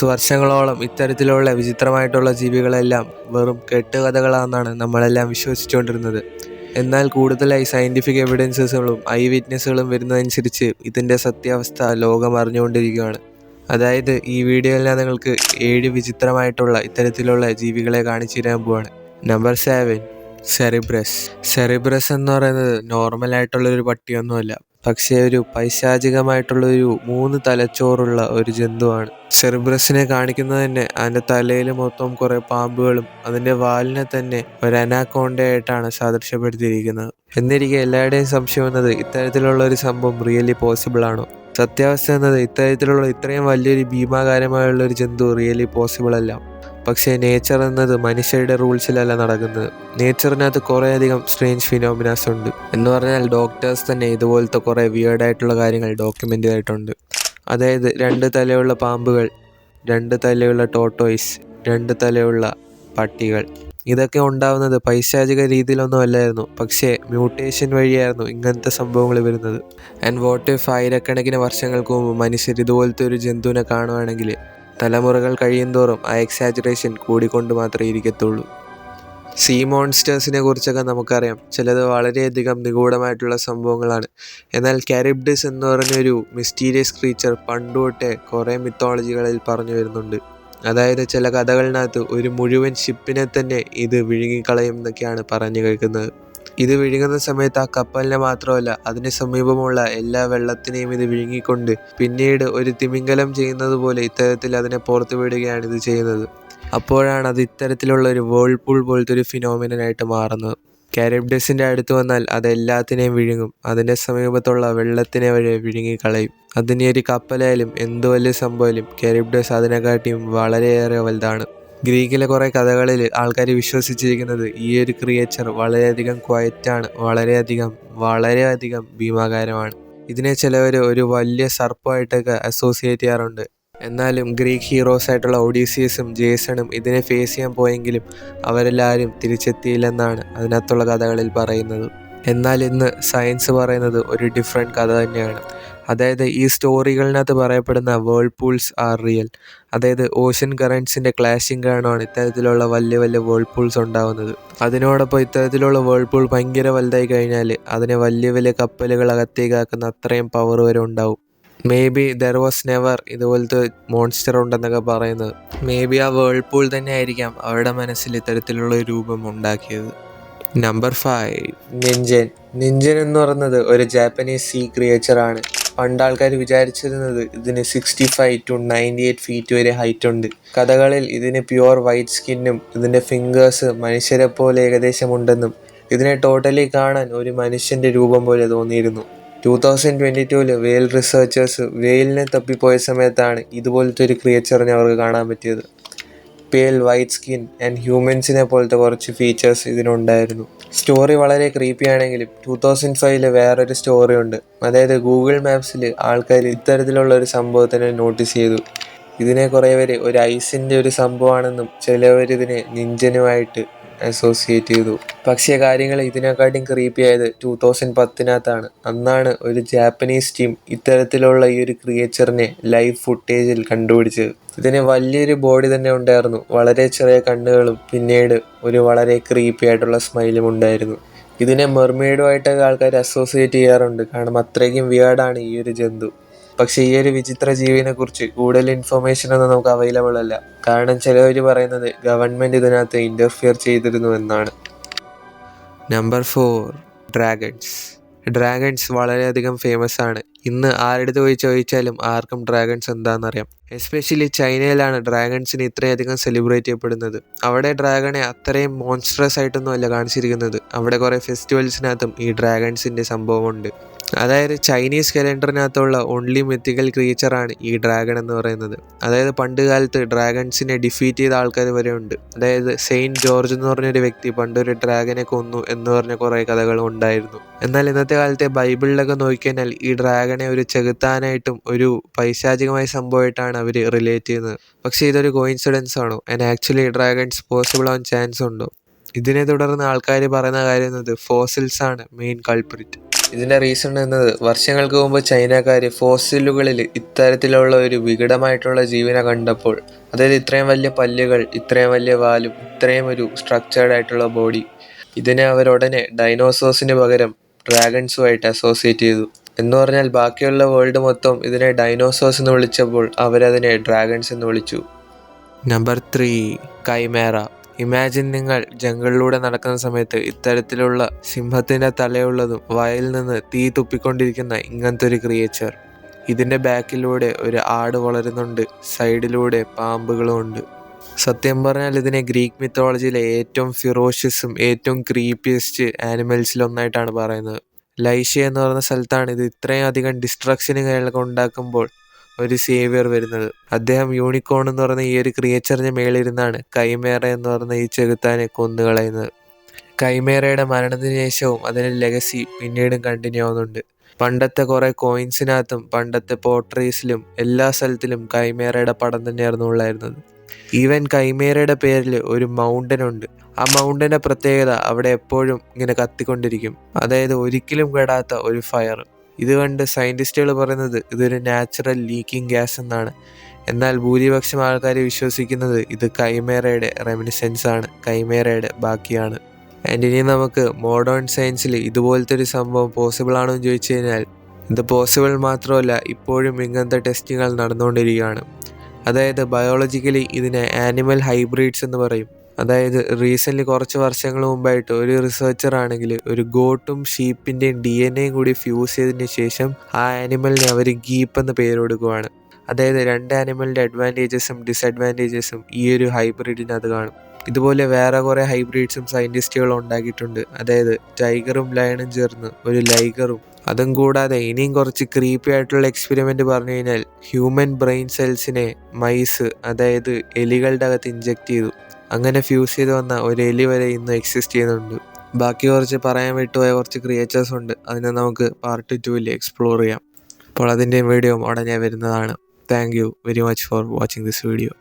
വർഷങ്ങളോളം ഇത്തരത്തിലുള്ള വിചിത്രമായിട്ടുള്ള ജീവികളെല്ലാം വെറും കെട്ടുകഥകളാണെന്നാണ് നമ്മളെല്ലാം വിശ്വസിച്ചുകൊണ്ടിരുന്നത്. എന്നാൽ കൂടുതലായി സയൻറ്റിഫിക് എവിഡൻസസുകളും ഐ വിറ്റ്നസ്സുകളും വരുന്നതനുസരിച്ച് ഇതിൻ്റെ സത്യാവസ്ഥ ലോകം അറിഞ്ഞുകൊണ്ടിരിക്കുകയാണ്. അതായത് ഈ വീഡിയോയിൽ ഞാൻ നിങ്ങൾക്ക് 7 വിചിത്രമായിട്ടുള്ള ഇത്തരത്തിലുള്ള ജീവികളെ കാണിച്ചു തരാൻ പോവാണ്. നമ്പർ 7, സെറിബ്രസ്. സെറിബ്രസ് എന്ന് പറയുന്നത് നോർമലായിട്ടുള്ളൊരു പട്ടിയൊന്നുമല്ല, പക്ഷേ ഒരു പൈശാചികമായിട്ടുള്ളൊരു 3 തലച്ചോറുള്ള ഒരു ജന്തുവാണ്. സെറിബ്രസിനെ കാണിക്കുന്നത് തന്നെ അതിൻ്റെ തലയിൽ മൊത്തം കുറേ പാമ്പുകളും അതിൻ്റെ വാലിനെ തന്നെ ഒരു അനാക്കോണ്ടയായിട്ടാണ് സാദൃശ്യപ്പെടുത്തിയിരിക്കുന്നത്. എന്നിരിക്കെ എല്ലാവരുടെയും സംശയം എന്നത് ഇത്തരത്തിലുള്ള ഒരു സംഭവം റിയലി പോസിബിൾ ആണോ? സത്യാവസ്ഥ എന്നത് ഇത്തരത്തിലുള്ള ഇത്രയും വലിയൊരു ഭീമാകാരമായുള്ള ഒരു ജന്തു റിയലി പോസിബിൾ അല്ല. പക്ഷേ നേച്ചർ എന്നത് മനുഷ്യരുടെ റൂൾസിലല്ല നടക്കുന്നത്. നേച്ചറിനകത്ത് കുറേയധികം സ്ട്രേഞ്ച് ഫിനോമിനാസ് ഉണ്ട്. എന്ന് പറഞ്ഞാൽ ഡോക്ടേഴ്സ് തന്നെ ഇതുപോലത്തെ കുറേ വിയേർഡായിട്ടുള്ള കാര്യങ്ങൾ ഡോക്യുമെൻ്റ് ചെയ്തിട്ടുണ്ട്. അതായത് 2 തലയുള്ള പാമ്പുകൾ, 2 തലയുള്ള ടോട്ടോയ്സ്, 2 തലയുള്ള പട്ടികൾ. ഇതൊക്കെ ഉണ്ടാവുന്നത് പൈശാചിക രീതിയിലൊന്നും അല്ലായിരുന്നു, പക്ഷേ മ്യൂട്ടേഷൻ വഴിയായിരുന്നു ഇങ്ങനത്തെ സംഭവങ്ങൾ വരുന്നത്. ആൻഡ് വാട്ട് ഇഫ് ആയിരക്കണക്കിന് വർഷങ്ങൾക്ക് മുമ്പ് മനുഷ്യർ ഇതുപോലത്തെ ഒരു ജന്തുവിനെ കാണുകയാണെങ്കിൽ തലമുറകൾ കഴിയുന്തോറും ആ എക്സാജറേഷൻ കൂടിക്കൊണ്ട് മാത്രമേ ഇരിക്കത്തുള്ളൂ. സീ മോൺസ്റ്റേഴ്സിനെ കുറിച്ചൊക്കെ നമുക്കറിയാം, ചിലത് വളരെയധികം നിഗൂഢമായിട്ടുള്ള സംഭവങ്ങളാണ്. എന്നാൽ കാരിബ്ഡിസ് എന്ന് പറഞ്ഞൊരു മിസ്റ്റീരിയസ് ക്രീച്ചർ പണ്ടുതൊട്ടേ കുറേ മിത്തോളജികളിൽ പറഞ്ഞു വരുന്നുണ്ട്. അതായത് ചില കഥകളിനകത്ത് ഒരു മുഴുവൻ ഷിപ്പിനെ തന്നെ ഇത് വിഴുങ്ങിക്കളയും എന്നൊക്കെയാണ് പറഞ്ഞു കേൾക്കുന്നത്. ഇത് വിഴുങ്ങുന്ന സമയത്ത് ആ കപ്പലിനെ മാത്രമല്ല അതിന് സമീപമുള്ള എല്ലാ വെള്ളത്തിനെയും ഇത് വിഴുങ്ങിക്കൊണ്ട് പിന്നീട് ഒരു തിമിംഗലം ചെയ്യുന്നത് പോലെ ഇത്തരത്തിൽ അതിനെ പുറത്തു വിടുകയാണ് ഇത് ചെയ്യുന്നത്. അപ്പോഴാണ് അത് ഇത്തരത്തിലുള്ള ഒരു വേൾപൂൾ പോലത്തെ ഒരു ഫിനോമിനനായിട്ട് മാറുന്നത്. കാരിബ്ഡിസിൻ്റെ അടുത്ത് വന്നാൽ അതെല്ലാത്തിനെയും വിഴുങ്ങും. അതിൻ്റെ സമീപത്തുള്ള വെള്ളത്തിനെ വരെ വിഴുങ്ങിക്കളയും. അതിന് ഒരു കപ്പലായാലും എന്ത് വലിയ സംഭവമായാലും കാരിബ്ഡിസ് അതിനെക്കാട്ടിയും വളരെയേറെ വലുതാണ്. ഗ്രീക്കിലെ കുറേ കഥകളിൽ ആൾക്കാർ വിശ്വസിച്ചിരിക്കുന്നത് ഈ ഒരു ക്രിയേച്ചർ വളരെയധികം ക്വയറ്റാണ്, വളരെയധികം ഭീമാകാരമാണ്. ഇതിനെ ചിലവർ ഒരു വലിയ സർപ്പമായിട്ടൊക്കെ അസോസിയേറ്റ് ചെയ്യാറുണ്ട്. എന്നാലും ഗ്രീക്ക് ഹീറോസ് ആയിട്ടുള്ള ഒഡീസിയസും ജേസണും ഇതിനെ ഫേസ് ചെയ്യാൻ പോയെങ്കിലും അവരെല്ലാവരും തിരിച്ചെത്തിയില്ലെന്നാണ് അതിനകത്തുള്ള കഥകളിൽ പറയുന്നത്. എന്നാൽ ഇന്ന് സയൻസ് പറയുന്നത് ഒരു ഡിഫറെൻറ്റ് കഥ തന്നെയാണ്. അതായത് ഈ സ്റ്റോറികളിനകത്ത് പറയപ്പെടുന്ന വേൾപൂൾസ് ആർ റിയൽ. അതായത് ഓഷ്യൻ കറൻസിൻ്റെ ക്ലാഷിങ് കാരണമാണ് ഇത്തരത്തിലുള്ള വലിയ വലിയ വേൾപൂൾസ് ഉണ്ടാകുന്നത്. അതിനോടൊപ്പം ഇത്തരത്തിലുള്ള വേൾപൂൾ ഭയങ്കര വലുതായി കഴിഞ്ഞാൽ അതിനെ വലിയ വലിയ കപ്പലുകൾ അകത്തേക്കാക്കുന്ന അത്രയും പവർ വരെ ഉണ്ടാവും. May be there was never ഇതുപോലത്തെ മോൺസ്റ്റർ ഉണ്ടെന്നൊക്കെ പറയുന്നത്. മേ ബി ആ വേൾപൂൾ തന്നെ ആയിരിക്കാം അവരുടെ മനസ്സിൽ ഇത്തരത്തിലുള്ള ഒരു രൂപം ഉണ്ടാക്കിയത്. നമ്പർ 5, നിഞ്ചൻ. നിഞ്ചൻ എന്ന് പറയുന്നത് ഒരു ജാപ്പനീസ് സീ ക്രിയേച്ചറാണ്. പണ്ട് ആൾക്കാർ വിചാരിച്ചിരുന്നത് ഇതിന് 65 to 98 ഫീറ്റ് വരെ ഹൈറ്റ് ഉണ്ട്. കഥകളിൽ ഇതിന് പ്യുവർ വൈറ്റ് സ്കിന്നും ഇതിൻ്റെ ഫിംഗേഴ്സ് മനുഷ്യരെ പോലെ ഏകദേശം ഉണ്ടെന്നും ഇതിനെ ടോട്ടലി കാണാൻ ഒരു മനുഷ്യൻ്റെ രൂപം പോലെ തോന്നിയിരുന്നു. 2022 വെയിൽ റിസർച്ചേഴ്സ് വെയിലിനെ തപ്പിപ്പോയ സമയത്താണ് ഇതുപോലത്തെ ഒരു ക്രിയേച്ചറിനെ അവർക്ക് കാണാൻ പറ്റിയത്. പേൽ വൈറ്റ് സ്കിൻ ആൻഡ് ഹ്യൂമൻസിനെ പോലത്തെ കുറച്ച് ഫീച്ചേഴ്സ് ഇതിനുണ്ടായിരുന്നു. സ്റ്റോറി വളരെ ക്രീപ്പി ആണെങ്കിലും 2005 വേറൊരു സ്റ്റോറി ഉണ്ട്. അതായത് ഗൂഗിൾ മാപ്സിൽ ആൾക്കാർ ഇത്തരത്തിലുള്ള ഒരു സംഭവത്തിനെ നോട്ടീസ് ചെയ്തു. ഇതിനെ കുറേ പേര് ഒരു ഐസിൻ്റെ ഒരു സംഭവമാണെന്നും ചിലവർ ഇതിനെ നിഞ്ചനുമായിട്ട് അസോസിയേറ്റ് ചെയ്തു. പക്ഷേ കാര്യങ്ങൾ ഇതിനെക്കാട്ടും ക്രീപ്പി ആയത് 2010 അന്നാണ് ഒരു ജാപ്പനീസ് ടീം ഇത്തരത്തിലുള്ള ഈ ഒരു ക്രിയേച്ചറിനെ ലൈവ് ഫുട്ടേജിൽ കണ്ടുപിടിച്ചത്. ഇതിന് വലിയൊരു ബോഡി തന്നെ ഉണ്ടായിരുന്നു, വളരെ ചെറിയ കണ്ണുകളും പിന്നീട് ഒരു വളരെ ക്രീപ്പി ആയിട്ടുള്ള സ്മൈലും ഉണ്ടായിരുന്നു. ഇതിനെ മെർമെയ്ഡുമായിട്ടൊക്കെ ആൾക്കാർ അസോസിയേറ്റ് ചെയ്യാറുണ്ട്, കാരണം അത്രയ്ക്കും വിയേർഡാണ് ഈ ഒരു ജന്തു. പക്ഷേ ഈ ഒരു വിചിത്ര ജീവിനെ കുറിച്ച് കൂടുതൽ ഇൻഫർമേഷൻ ഒന്നും നമുക്ക് അവൈലബിൾ അല്ല. കാരണം ചിലവർ പറയുന്നത് ഗവൺമെൻറ് ഇതിനകത്ത് ഇൻ്റർഫിയർ ചെയ്തിരുന്നു എന്നാണ്. Number 4, dragons. ഡ്രാഗൺസ് വളരെയധികം ഫേമസ് ആണ്. ഇന്ന് ആരുടെ പോയി ചോദിച്ചാലും ആർക്കും ഡ്രാഗൺസ് എന്താണെന്നറിയാം. എസ്പെഷ്യലി ചൈനയിലാണ് ഡ്രാഗൺസിന് ഇത്രയധികം സെലിബ്രേറ്റ് ചെയ്യപ്പെടുന്നത്. അവിടെ ഡ്രാഗണെ അത്രയും മോൺസ്ട്രസ് ആയിട്ടൊന്നും അല്ല കാണിച്ചിരിക്കുന്നത്. അവിടെ കുറേ ഫെസ്റ്റിവൽസിനകത്തും ഈ ഡ്രാഗൺസിൻ്റെ സംഭവമുണ്ട്. അതായത് ചൈനീസ് കലണ്ടറിനകത്തുള്ള ഓൺലി മിത്തിക്കൽ ക്രിയേച്ചറാണ് ഈ ഡ്രാഗൺ എന്ന് പറയുന്നത്. അതായത് പണ്ട് കാലത്ത് ഡ്രാഗൺസിനെ ഡിഫീറ്റ് ചെയ്ത ആൾക്കാർ വരെ ഉണ്ട്. അതായത് സെയിൻറ്റ് ജോർജ് എന്ന് പറഞ്ഞൊരു വ്യക്തി പണ്ടൊരു ഡ്രാഗനെ കൊന്നു എന്ന് പറഞ്ഞ കുറേ കഥകളും ഉണ്ടായിരുന്നു. എന്നാൽ ഇന്നത്തെ കാലത്തെ ബൈബിളിലൊക്കെ നോക്കിക്കഴിഞ്ഞാൽ ഈ ഡ്രാഗനെ ഒരു ചെകുത്താനായിട്ടും ഒരു പൈശാചികമായ സംഭവമായിട്ടാണ് അവർ റിലേറ്റ് ചെയ്യുന്നത്. പക്ഷേ ഇതൊരു കോയിൻസിഡൻസ് ആണോ? ആൻഡ് ആക്ച്വലി ഡ്രാഗൺസ് പോസിബിൾ ആവാൻ ചാൻസ് ഉണ്ടോ? ഇതിനെ തുടർന്ന് ആൾക്കാർ പറയുന്ന കാര്യം എന്നത് ഫോസിൽസ് ആണ് മെയിൻ കൾപ്രിറ്റ്. ഇതിൻ്റെ റീസൺ എന്നത് വർഷങ്ങൾക്ക് മുമ്പ് ചൈനക്കാർ ഫോസിലുകളിൽ ഇത്തരത്തിലുള്ള ഒരു വികടമായിട്ടുള്ള ജീവനെ കണ്ടപ്പോൾ, അതായത് ഇത്രയും വലിയ പല്ലുകൾ, ഇത്രയും വലിയ വാലും, ഇത്രയും ഒരു സ്ട്രക്ചേർഡ് ആയിട്ടുള്ള ബോഡി, ഇതിനെ അവരുടനെ ഡൈനോസോഴ്സിന് പകരം ഡ്രാഗൺസുമായിട്ട് അസോസിയേറ്റ് ചെയ്തു. എന്ന് പറഞ്ഞാൽ ബാക്കിയുള്ള വേൾഡ് മൊത്തം ഇതിനെ ഡൈനോസോഴ്സ് എന്ന് വിളിച്ചപ്പോൾ അവരതിനെ ഡ്രാഗൺസ് എന്ന് വിളിച്ചു. നമ്പർ 3, കൈമേറ. ഇമാജിൻ നിങ്ങൾ ജംഗിളിലൂടെ നടക്കുന്ന സമയത്ത് ഇത്തരത്തിലുള്ള സിംഹത്തിൻ്റെ തലയുള്ളതും വായിൽ നിന്ന് തീ തുപ്പിക്കൊണ്ടിരിക്കുന്ന ഇങ്ങനത്തെ ഒരു ക്രിയേച്ചർ. ഇതിൻ്റെ ബാക്കിലൂടെ ഒരു ആട് വളരുന്നുണ്ട്, സൈഡിലൂടെ പാമ്പുകളും ഉണ്ട്. സത്യം പറഞ്ഞാൽ ഇതിനെ ഗ്രീക്ക് മിത്തോളജിയിലെ ഏറ്റവും ഫിറോഷ്യസും ഏറ്റവും ക്രീപ്പിയസ്റ്റ് ആനിമൽസിലൊന്നായിട്ടാണ് പറയുന്നത്. ലൈഷ്യ എന്ന് പറയുന്ന സ്ഥലത്താണ് ഇത് ഇത്രയും അധികം ഡിസ്ട്രക്ഷനുകളൊക്കെ ഉണ്ടാക്കുമ്പോൾ ഒരു സേവിയർ വരുന്നത്. അദ്ദേഹം യൂണിക്കോൺ എന്ന് പറയുന്ന ഈ ഒരു ക്രിയേച്ചറിന് മേളിരുന്നാണ് കൈമേറ എന്ന് പറയുന്ന ഈ ചെകുത്താനെ കൊന്നുകളയുന്നത്. കൈമേറയുടെ മരണത്തിന് ശേഷവും അതിൻ്റെ ലെഗസി പിന്നീടും കണ്ടിന്യൂ ആവുന്നുണ്ട്. പണ്ടത്തെ കുറേ കോയിൻസിനകത്തും പണ്ടത്തെ പോർട്രേസിലും എല്ലാ സ്ഥലത്തിലും കൈമേറയുടെ പടം തന്നെയായിരുന്നു ഉള്ളായിരുന്നത്. ഈവൻ കൈമേറയുടെ പേരിൽ ഒരു മൗണ്ടൻ ഉണ്ട്. ആ മൗണ്ടൻ്റെ പ്രത്യേകത അവിടെ എപ്പോഴും ഇങ്ങനെ കത്തിക്കൊണ്ടിരിക്കും, അതായത് ഒരിക്കലും കെടാത്ത ഒരു ഫയർ. ഇത് കണ്ട് സയൻറ്റിസ്റ്റുകൾ പറയുന്നത് ഇതൊരു നാച്ചുറൽ ലീക്കിംഗ് ഗ്യാസ് എന്നാണ്. എന്നാൽ ഭൂരിപക്ഷം ആൾക്കാർ വിശ്വസിക്കുന്നത് ഇത് കൈമേറയുടെ റെമിനിസെൻസ് ആണ്, കൈമേറയുടെ ബാക്കിയാണ്. ആൻഡ് ഇനി നമുക്ക് മോഡേൺ സയൻസിൽ ഇതുപോലത്തെ ഒരു സംഭവം പോസിബിൾ ആണോ എന്ന് ചോദിച്ചു കഴിഞ്ഞാൽ ഇത് പോസിബിൾ മാത്രമല്ല, ഇപ്പോഴും ഇങ്ങനത്തെ ടെസ്റ്റുകൾ നടന്നുകൊണ്ടിരിക്കുകയാണ്. അതായത് ബയോളജിക്കലി ഇതിനെ ആനിമൽ ഹൈബ്രിഡ്സ് എന്ന് പറയും. അതായത് റീസെൻ്റ്ലി കുറച്ച് വർഷങ്ങൾ മുമ്പായിട്ട് ഒരു റിസർച്ചർ ആണെങ്കിൽ ഒരു ഗോട്ടും ഷീപ്പിൻ്റെയും DNA കൂടി ഫ്യൂസ് ചെയ്തതിന് ശേഷം ആ ആനിമലിനെ അവർ ഗീപ്പ് എന്ന് പേര് കൊടുക്കുവാണ്. അതായത് രണ്ട് ആനിമലിൻ്റെ അഡ്വാൻറ്റേജസും ഡിസഡ്വാൻറ്റേജസും ഈ ഒരു ഹൈബ്രിഡിനകത്ത് കാണും. ഇതുപോലെ വേറെ കുറേ ഹൈബ്രിഡ്സും സയൻറ്റിസ്റ്റുകൾ ഉണ്ടാക്കിയിട്ടുണ്ട്. അതായത് ടൈഗറും ലയണും ചേർന്ന് ഒരു ലൈഗറും. അതും കൂടാതെ ഇനിയും കുറച്ച് ക്രീപ്പി ആയിട്ടുള്ള എക്സ്പെരിമെൻ്റ് പറഞ്ഞു കഴിഞ്ഞാൽ ഹ്യൂമൻ ബ്രെയിൻ സെൽസിനെ മൈസ്, അതായത് എലികളുടെ അകത്ത് ഇഞ്ചെക്ട് ചെയ്തു. അങ്ങനെ ഫ്യൂസ് ചെയ്ത് വന്ന ഒരു എലി വരെ ഇന്ന് എക്സിസ്റ്റ് ചെയ്യുന്നുണ്ട്. ബാക്കി കുറച്ച് പറയാൻ വിട്ടുപോയ കുറച്ച് ക്രിയേച്ചേഴ്സ് ഉണ്ട്, അതിനെ നമുക്ക് പാർട്ട് 2 എക്സ്പ്ലോർ ചെയ്യാം. അപ്പോൾ അതിൻ്റെ വീഡിയോ ഉടനെ വരുന്നതാണ്. Thank you very much for watching this video.